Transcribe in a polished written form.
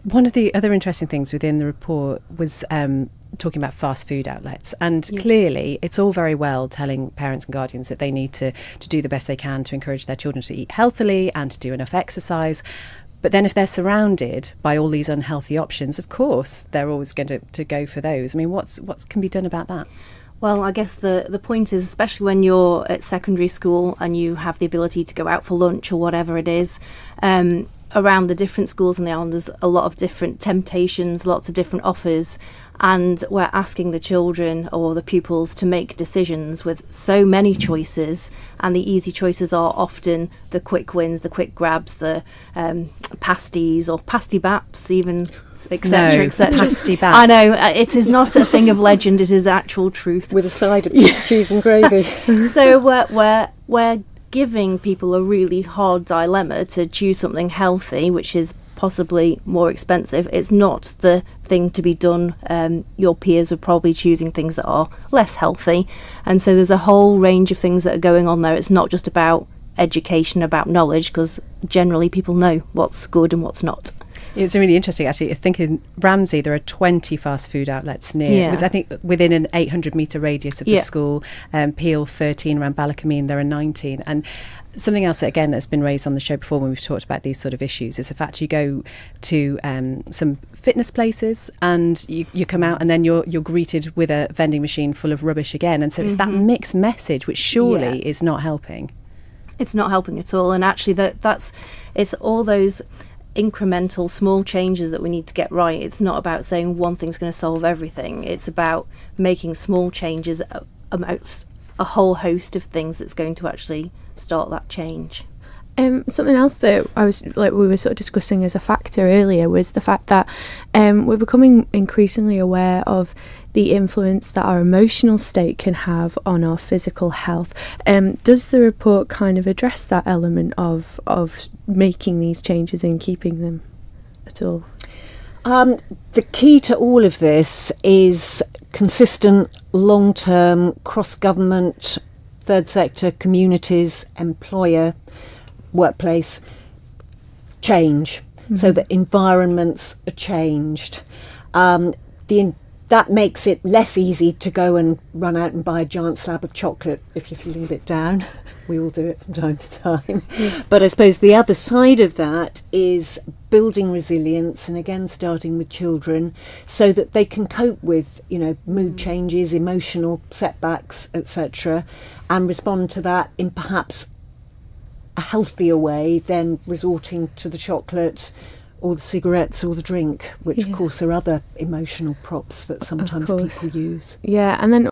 One of the other interesting things within the report was talking about fast food outlets, and clearly it's all very well telling parents and guardians that they need to do the best they can to encourage their children to eat healthily and to do enough exercise. But then if they're surrounded by all these unhealthy options, of course they're always going to go for those. I mean, what's can be done about that? Well, I guess the point is, especially when you're at secondary school and you have the ability to go out for lunch or whatever it is, around the different schools on the island, there's a lot of different temptations, lots of different offers, and we're asking the children or the pupils to make decisions with so many choices, and the easy choices are often the quick wins, the quick grabs, the pasties or pasty baps even, etc., etc. Pasty bap. I know, it is not a thing of legend, it is actual truth. With a side of pig's cheese and gravy. So we're giving people a really hard dilemma to choose something healthy, which is possibly more expensive. It's not the thing to be done. Your peers are probably choosing things that are less healthy, and so there's a whole range of things that are going on there. It's not just about education, about knowledge, because generally people know what's good and what's not. It's really interesting, actually. I think in Ramsey there are 20 fast food outlets near. I think within an 800-metre radius of the school. Peel 13, around Ballacameen there are 19. And something else that, again, that's been raised on the show before when we've talked about these sort of issues is the fact you go to some fitness places and you come out and then you're greeted with a vending machine full of rubbish again. And so it's that mixed message which surely is not helping. It's not helping at all. And actually it's all those incremental small changes that we need to get right. It's not about saying one thing's going to solve everything. It's about making small changes amongst a whole host of things that's going to actually start that change. Something else that we were sort of discussing as a factor earlier was the fact that we're becoming increasingly aware of the influence that our emotional state can have on our physical health. Does the report kind of address that element of making these changes and keeping them at all? The key to all of this is consistent, long-term, cross-government, third sector, communities, employer, workplace change, so that environments are changed. That makes it less easy to go and run out and buy a giant slab of chocolate if you're feeling a bit down. We all do it from time to time. But I suppose the other side of that is building resilience, and again starting with children, so that they can cope with, mood changes, emotional setbacks, etc., and respond to that in perhaps a healthier way than resorting to the chocolate or the cigarettes or the drink, which of course are other emotional props that sometimes people use. Yeah, and then